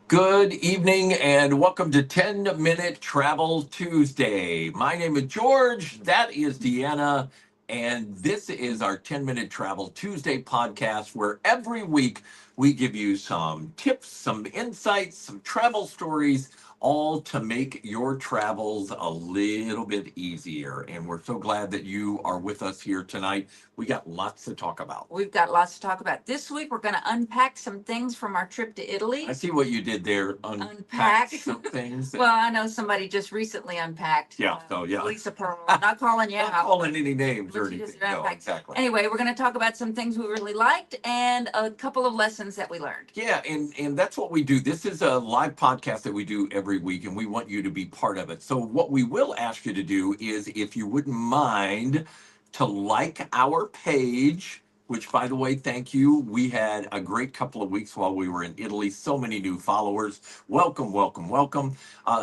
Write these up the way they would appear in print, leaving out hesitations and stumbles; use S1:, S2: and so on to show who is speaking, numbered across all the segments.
S1: Good evening and welcome to 10 Minute Travel Tuesday. My name is George, that is Deanna, and this is our 10 Minute Travel Tuesday podcast where every week we give you some tips, some insights, some travel stories, all to make your travels a little bit easier. And we're so glad that you are with us here tonight. We got lots to talk about.
S2: We've got lots to talk about. This week, we're going to unpack some things from our trip to
S1: I
S2: Italy.
S1: see what you did there. Unpack
S2: Unpack.
S1: some things.
S2: Well, I know somebody just recently unpacked.
S1: Yeah, yeah.
S2: Lisa Pearl. Not calling you
S1: Not
S2: out.
S1: calling any names or
S2: But she just
S1: anything. No,
S2: unpacked.
S1: exactly.
S2: Anyway, we're going to talk about some things we really liked and a couple of lessons that we learned.
S1: Yeah, and that's what we do. This is a live podcast that we do every week, and we want you to be part of it. So what we will ask you to do is, if you wouldn't mind, to like our page. Which, by the way, thank you. We had a great couple of weeks while we were in Italy. So many new followers. Welcome, welcome, welcome.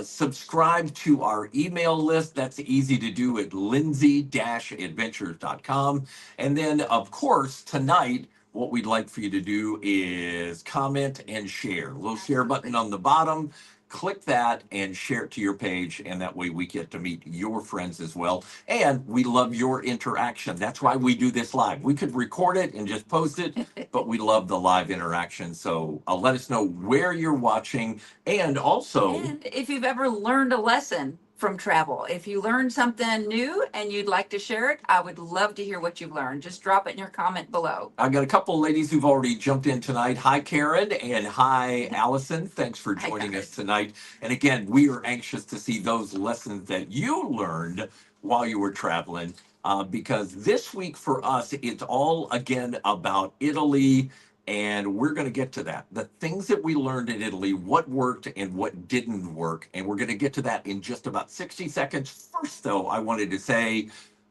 S1: Subscribe to our email list. That's easy to do at lindsay-adventures.com. And then, of course, tonight, what we'd like for you to do is comment and share. A little share button on the bottom. Click that and share it to your page, and that way we get to meet your friends as well. And we love your interaction. That's why we do this live. We could record it and just post it, but we love the live interaction. So let us know where you're watching, and also,
S2: And if you've ever learned a lesson from travel, if you learned something new and you'd like to share it, I would love to hear what you've learned. Just drop it in your comment below.
S1: I've got a couple of ladies who've already jumped in tonight. Hi, Karen, and hi, Allison. Thanks for
S2: Hi,
S1: joining
S2: Karen.
S1: us tonight. And again, we are anxious to see those lessons that you learned while you were traveling, because this week for us, it's all again about Italy. And we're going to get to that. The things that we learned in Italy, what worked and what didn't work. And we're going to get to that in just about 60 seconds. First, though, I wanted to say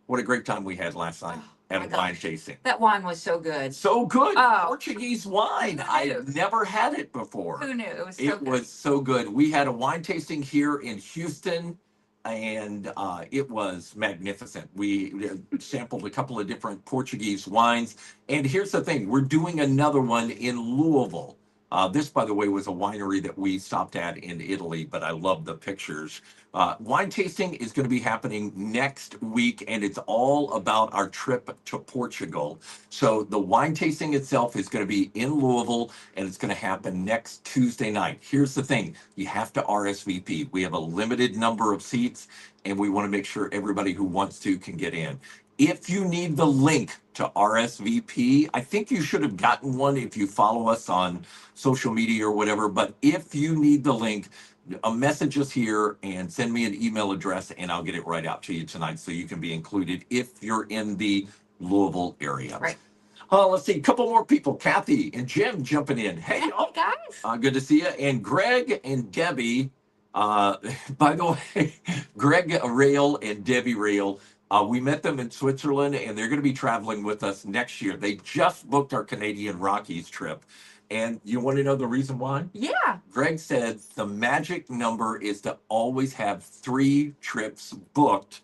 S1: what a great time we had last night
S2: Oh,
S1: at
S2: my
S1: a wine
S2: gosh.
S1: tasting.
S2: That wine was so good.
S1: So good.
S2: Oh.
S1: Portuguese wine.
S2: Who knew?
S1: I've never had it before.
S2: Who knew? It was so
S1: It
S2: good.
S1: was so good. We had a wine tasting here in Houston, and it was magnificent. We sampled a couple of different Portuguese wines. And here's the thing, we're doing another one in Louisville. This, by the way, was a winery that we stopped at in Italy, but I love the pictures. Wine tasting is going to be happening next week, and it's all about our trip to Portugal. So the wine tasting itself is going to be in Louisville, and it's going to happen next Tuesday night. Here's the thing, you have to RSVP. We have a limited number of seats, and we want to make sure everybody who wants to can get in. If you need the link to RSVP, I think you should have gotten one if you follow us on social media or whatever. But if you need the link, message us here and send me an email address, and I'll get it right out to you tonight so you can be included if you're in the Louisville area.
S2: Right.
S1: Let's see, a couple more people. Kathy and Jim jumping in. Hey,
S2: Hey,
S1: y'all.
S2: guys.
S1: Good to see you. And Greg and Debbie. By the way, Greg Rail and Debbie Rail. We met them in Switzerland, and they're going to be traveling with us next year. They just booked our Canadian Rockies trip. And you want to know the reason why?
S2: Yeah.
S1: Greg said the magic number is to always have 3 trips booked,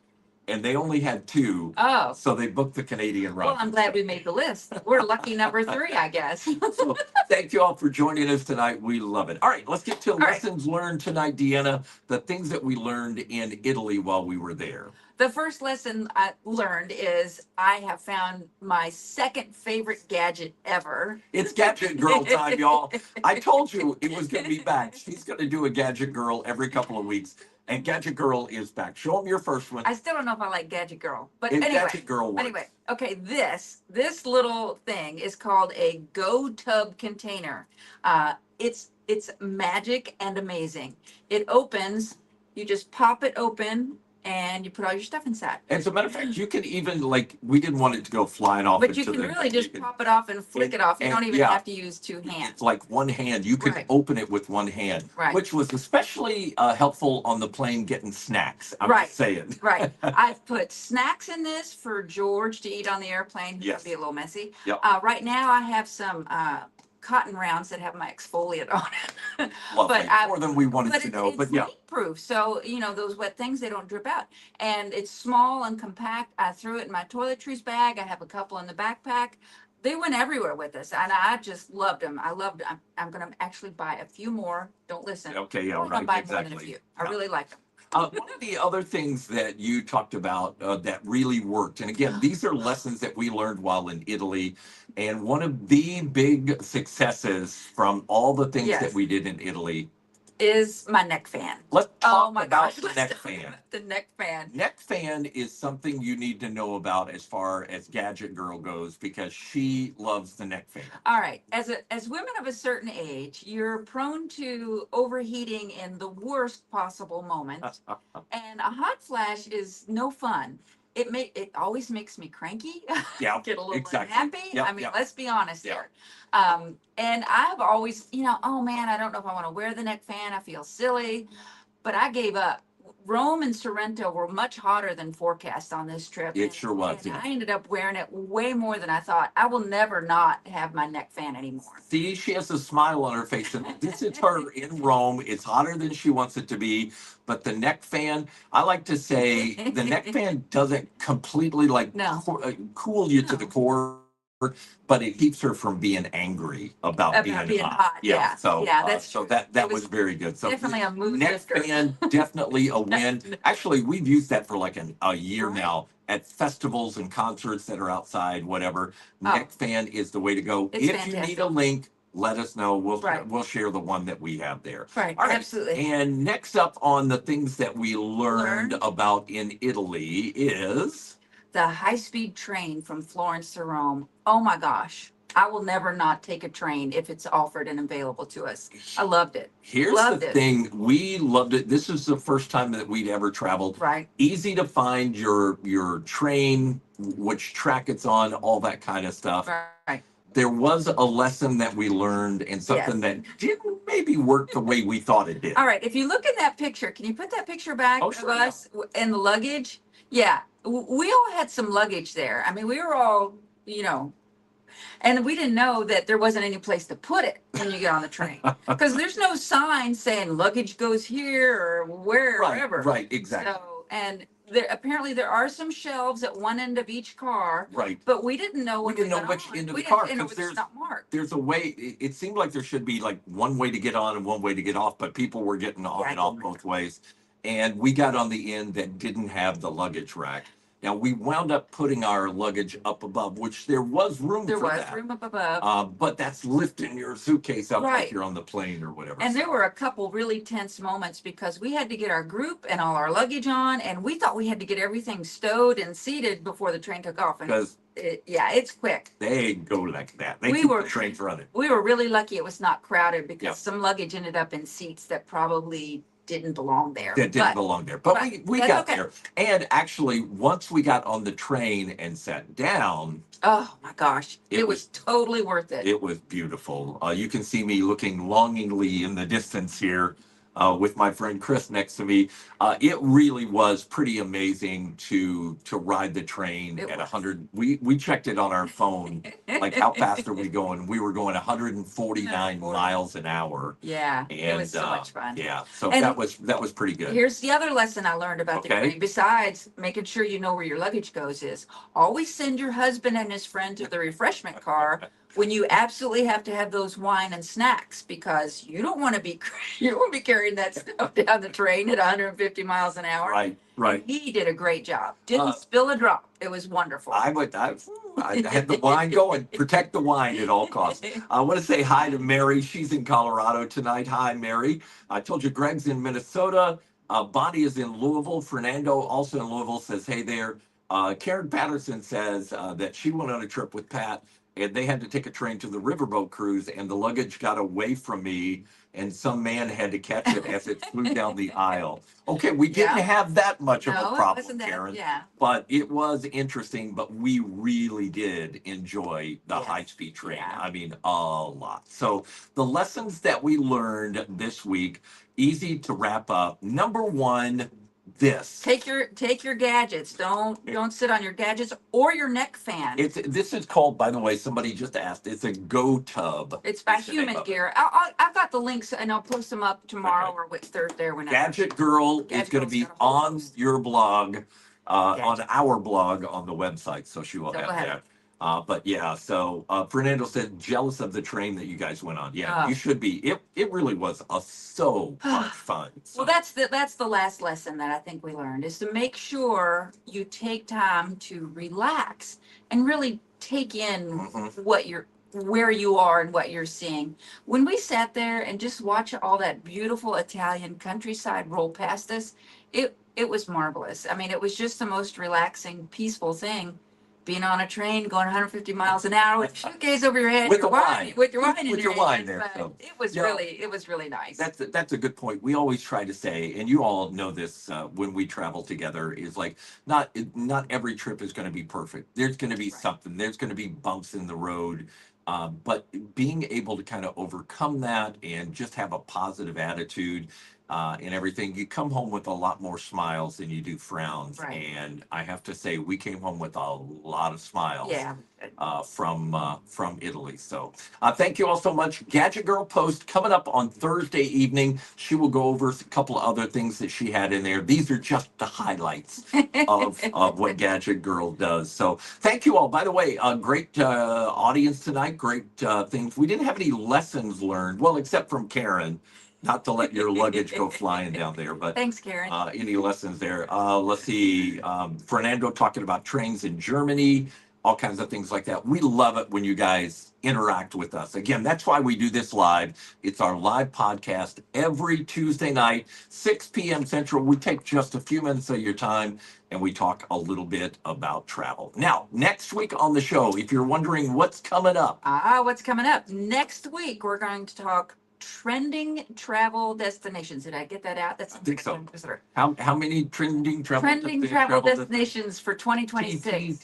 S1: and they only had 2.
S2: Oh.
S1: So they booked the Canadian Rockies.
S2: Well, I'm glad we made the list. We're lucky number 3, I guess.
S1: So thank you all for joining us tonight. We love it. All right, let's get to lessons learned tonight, Deanna. The things that we learned in Italy while we were there.
S2: The first lesson I learned is I have found my second favorite gadget ever.
S1: It's Gadget Girl time, y'all. I told you it was going to be back. She's going to do a Gadget Girl every couple of weeks, and Gadget Girl is back. Show them your first one.
S2: I still don't know if I like Gadget Girl, but
S1: It's
S2: anyway.
S1: Gadget Girl works.
S2: Anyway, okay, this little thing is called a Go Tub container. It's magic and amazing. It opens. You just pop it open, and you put all your stuff inside.
S1: As a matter of fact, you can even, like, we didn't want it to go flying off.
S2: But you can really just pop it off and flick it off. You don't even have to use 2 hands.
S1: It's like one hand. You could
S2: Right.
S1: open it with one hand,
S2: Right.
S1: which was especially helpful on the plane getting snacks. I'm
S2: Right.
S1: just saying.
S2: Right. I've put snacks in this for George to eat on the airplane.
S1: Yes.
S2: It'll be a little messy.
S1: Yep.
S2: Right now I have some cotton rounds that have my exfoliant on it.
S1: Lovely.
S2: But I-
S1: More than we wanted
S2: But
S1: to
S2: it's,
S1: know.
S2: it's
S1: But yeah,
S2: leak-proof, so those wet things, they don't drip out. And it's small and compact. I threw it in my toiletries bag. I have a couple in the backpack. they went everywhere with us, and I just loved them. I loved. I'm going to actually buy a few more. Don't listen.
S1: Okay, yeah,
S2: I'm going
S1: right,
S2: to buy more than a
S1: exactly.
S2: few. I
S1: Yeah.
S2: really like them.
S1: One of the other things that you talked about that really worked, and again, these are lessons that we learned while in Italy, and one of the big successes from all the things that
S2: Yes.
S1: we did in Italy.
S2: Is my neck fan.
S1: Let's
S2: Oh
S1: talk
S2: my
S1: about
S2: gosh,
S1: the
S2: let's
S1: neck
S2: talk
S1: fan.
S2: about the neck fan.
S1: Neck fan is something you need to know about as far as Gadget Girl goes because she loves the neck fan.
S2: All right, as women of a certain age, you're prone to overheating in the worst possible moments, and a hot flash is no fun. It always makes me cranky.
S1: Yeah,
S2: Get a little
S1: exactly.
S2: unhappy.
S1: Yep,
S2: I mean,
S1: yep.
S2: let's be honest
S1: Yep.
S2: here. And I've always, oh man, I don't know if I want to wear the neck fan. I feel silly, but I gave up. Rome and Sorrento were much hotter than forecast on this trip.
S1: It sure was,
S2: And
S1: yeah.
S2: I ended up wearing it way more than I thought. I will never not have my neck fan anymore.
S1: See, she has a smile on her face, and this is her in Rome. It's hotter than she wants it to be, but the neck fan, I like to say, the neck fan doesn't completely like
S2: No.
S1: cool you to the
S2: No.
S1: core, but it keeps her from being angry about being hot.
S2: Yeah.
S1: So
S2: Yeah, that's
S1: so
S2: true.
S1: that
S2: It
S1: was
S2: was
S1: very good. So
S2: definitely a mood
S1: neck
S2: lifter.
S1: fan, definitely a win. Actually, we've used that for like a year
S2: Right.
S1: now at festivals and concerts that are outside, whatever.
S2: Oh.
S1: Neck fan is the way to go.
S2: It's
S1: If you
S2: fantastic.
S1: need a link, let us know.
S2: Right.
S1: We'll share the one that we have there.
S2: Right,
S1: All right.
S2: absolutely.
S1: And next up on the things that we learned
S2: Learned.
S1: about in Italy is
S2: The high-speed train from Florence to Rome. Oh my gosh. I will never not take a train if it's offered and available to us. I loved it.
S1: Here's
S2: Loved
S1: the
S2: it.
S1: thing, we loved it. This is the first time that we'd ever traveled.
S2: Right.
S1: Easy to find your train, which track it's on, all that kind of stuff.
S2: Right.
S1: There was a lesson that we learned and something that didn't maybe work the way we thought it did.
S2: All right. If you look in that picture, can you put that picture back
S1: Oh,
S2: of
S1: sure, yeah.
S2: us and the luggage? Yeah. We all had some luggage there. I mean, we were all, and we didn't know that there wasn't any place to put it when you get on the train because there's no sign saying luggage goes here or wherever.
S1: Right, exactly.
S2: So, and apparently there are some shelves at one end of each car,
S1: Right.
S2: but we didn't know
S1: We
S2: when
S1: didn't know
S2: got
S1: which
S2: on.
S1: end of
S2: We
S1: the car,
S2: didn't know
S1: 'cause
S2: it's
S1: there's-
S2: not marked.
S1: There's a way, it seemed like there should be like one way to get on and one way to get off, but people were getting on
S2: Yeah,
S1: and off both ways. And we got on the end that didn't have the luggage rack. Now we wound up putting our luggage up above, which there was room
S2: There
S1: for
S2: was
S1: that.
S2: room up above.
S1: But that's lifting your suitcase up like
S2: Right.
S1: you're on the plane or whatever.
S2: And there
S1: So-
S2: were a couple really tense moments because we had to get our group and all our luggage on, and we thought we had to get everything stowed and seated before the train took off. And
S1: because
S2: it's quick.
S1: they go like that. They
S2: We
S1: keep
S2: were-
S1: the trains running.
S2: We were really lucky it was not crowded because
S1: Yeah.
S2: some luggage ended up in seats that probably didn't belong there.
S1: That didn't
S2: But-
S1: belong there. But
S2: but
S1: we
S2: that's
S1: got
S2: okay.
S1: there. And actually, once we got on the train and sat down,
S2: Oh my gosh,
S1: It
S2: it was totally worth it.
S1: it was beautiful. You can see me looking longingly in the distance here with my friend Chris next to me. It really was pretty amazing to ride the train
S2: It
S1: at
S2: was.
S1: 100. We checked it on our phone. Like, how fast are we going? We were going 149 miles an hour.
S2: Yeah, it
S1: And
S2: was so much fun.
S1: yeah, so
S2: And
S1: that was pretty good.
S2: Here's the other lesson I learned about the
S1: Okay.
S2: train. Besides making sure you know where your luggage goes is always send your husband and his friend to the refreshment car when you absolutely have to have those wine and snacks because you don't want to be carrying that stuff down the train at 150 miles an hour.
S1: Right, right.
S2: And he did a great job. Didn't
S1: Uh,
S2: spill a drop. It was wonderful.
S1: I had the wine going. Protect the wine at all costs. I want to say hi to Mary. She's in Colorado tonight. Hi, Mary. I told you Greg's in Minnesota. Bonnie is in Louisville. Fernando, also in Louisville, says, hey there. Karen Patterson says that she went on a trip with Pat and they had to take a train to the riverboat cruise and the luggage got away from me and some man had to catch it as it flew down the aisle. Okay, we didn't
S2: Yeah.
S1: have that much of
S2: No,
S1: a
S2: it
S1: problem,
S2: wasn't that.
S1: Karen.
S2: Yeah.
S1: But it was interesting, but we really did enjoy the
S2: Yes.
S1: high-speed train.
S2: Yeah.
S1: I mean, a lot. So the lessons that we learned this week, easy to wrap up. Number one, this.
S2: Take your gadgets. Don't sit on your gadgets or your neck fan.
S1: This is called, by the way, somebody just asked, it's a Go Tub.
S2: It's by
S1: is the name
S2: Human
S1: of it.
S2: Gear. I've got the links and I'll post them up tomorrow or Thursday or whenever.
S1: Gadget Girl is
S2: Gadget
S1: going to
S2: Girl's
S1: be
S2: got a whole
S1: on
S2: post.
S1: your blog, on
S2: Gadget.
S1: our blog on the website. So she will
S2: So
S1: have
S2: go ahead.
S1: that. But yeah, so Fernando said jealous of the train that you guys went on. Yeah,
S2: Ah.
S1: you should be. It really was so much fun. So,
S2: Well, that's the last lesson that I think we learned is to make sure you take time to relax and really take in
S1: mhm.
S2: where you are and what you're seeing. When we sat there and just watch all that beautiful Italian countryside roll past us, it was marvelous. I mean, it was just the most relaxing, peaceful thing. Being on a train going 150 miles an hour with a suitcase over your head,
S1: With
S2: your
S1: the wine.
S2: with your wine in
S1: With
S2: your
S1: your wine
S2: hand.
S1: there,
S2: But
S1: so,
S2: it
S1: yeah.
S2: it was really nice.
S1: That's a good point. We always try to say, and you all know this when we travel together, is like not every trip is going to be perfect. There's going to be
S2: Right.
S1: something. There's going to be bumps in the road, but being able to kind of overcome that and just have a positive attitude and everything, you come home with a lot more smiles than you do frowns.
S2: Right.
S1: And I have to say, we came home with a lot of smiles
S2: Yeah.
S1: from Italy. So thank you all so much. Gadget Girl post coming up on Thursday evening. She will go over a couple of other things that she had in there. These are just the highlights of what Gadget Girl does. So thank you all. By the way, great audience tonight. Great things. We didn't have any lessons learned, well, except from Karen. Not to let your luggage go flying down there, but
S2: Thanks, Karen.
S1: any lessons there? Let's see. Fernando talking about trains in Germany, all kinds of things like that. We love it when you guys interact with us. Again, that's why we do this live. It's our live podcast every Tuesday night, 6 p.m. Central. We take just a few minutes of your time and we talk a little bit about travel. Now, next week on the show, if you're wondering what's coming up,
S2: What's coming up? Next week, we're going to talk trending travel destinations. Did I get that out? That's
S1: I think so.
S2: Visitor.
S1: How many trending
S2: Trending travel destinations for 2026.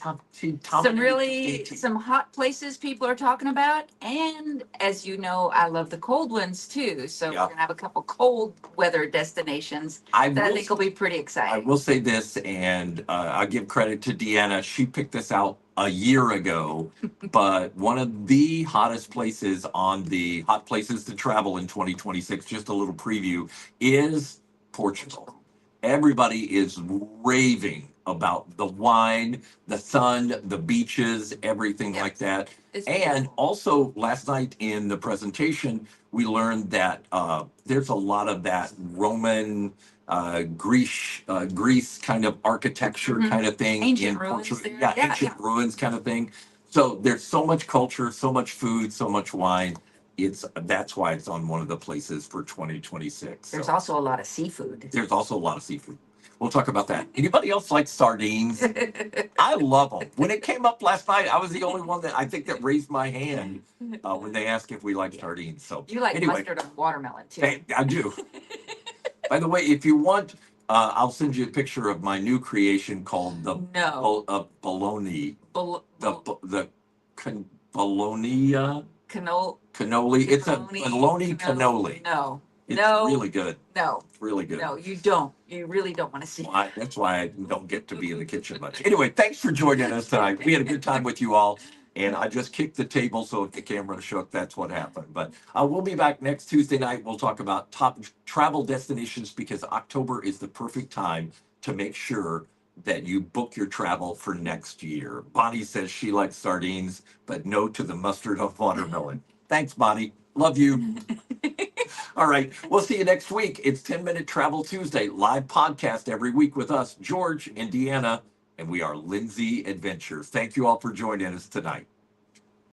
S2: Some hot places people are talking about. And as you know, I love the cold ones too. So
S1: Yeah.
S2: we're going to have a couple cold weather destinations
S1: I
S2: that I
S1: will
S2: think will be pretty
S1: I
S2: exciting.
S1: will say this, and I give credit to Deanna. She picked this out a year ago, but one of the hottest places on the hot places to travel in 2026, just a little preview, is Portugal. Everybody is raving about the wine, the sun, the beaches, everything
S2: Yep.
S1: like that.
S2: It's
S1: And
S2: beautiful.
S1: also, last night in the presentation, we learned that there's a lot of that Roman Greece kind of architecture
S2: Mhm.
S1: kind of thing
S2: Ancient
S1: in
S2: ruins
S1: Portugal.
S2: there.
S1: Yeah,
S2: Yeah,
S1: ancient ruins kind of thing. So there's so much culture, so much food, so much wine. That's why it's on one of the places for 2026.
S2: There's
S1: So
S2: also a lot of seafood.
S1: there's also a lot of seafood. We'll talk about that. Anybody else like sardines? I love them. When it came up last night, I was the only one that I think that raised my hand when they asked if we like sardines. So
S2: You like
S1: anyway,
S2: mustard on watermelon too.
S1: I do. By the way, if you want, I'll send you a picture of my new creation called the
S2: No.
S1: bologna,
S2: Bol- bol-
S1: the bologna
S2: Cannoli.
S1: cannoli. It's a bologna cannoli.
S2: No.
S1: It's
S2: No.
S1: really good.
S2: No.
S1: It's really good.
S2: No, you don't. You really don't want to see.
S1: That's why I don't get to be in the kitchen much. Anyway, thanks for joining us tonight. We had a good time with you all. And I just kicked the table, so if the camera shook, that's what happened. But we'll be back next Tuesday night. We'll talk about top travel destinations because October is the perfect time to make sure that you book your travel for next year. Bonnie says she likes sardines, but no to the mustard of watermelon. Thanks, Bonnie. Love you. All right. We'll see you next week. It's 10-Minute Travel Tuesday, live podcast every week with us, George and Deanna, and we are Lindsay Adventures. Thank you all for joining us tonight.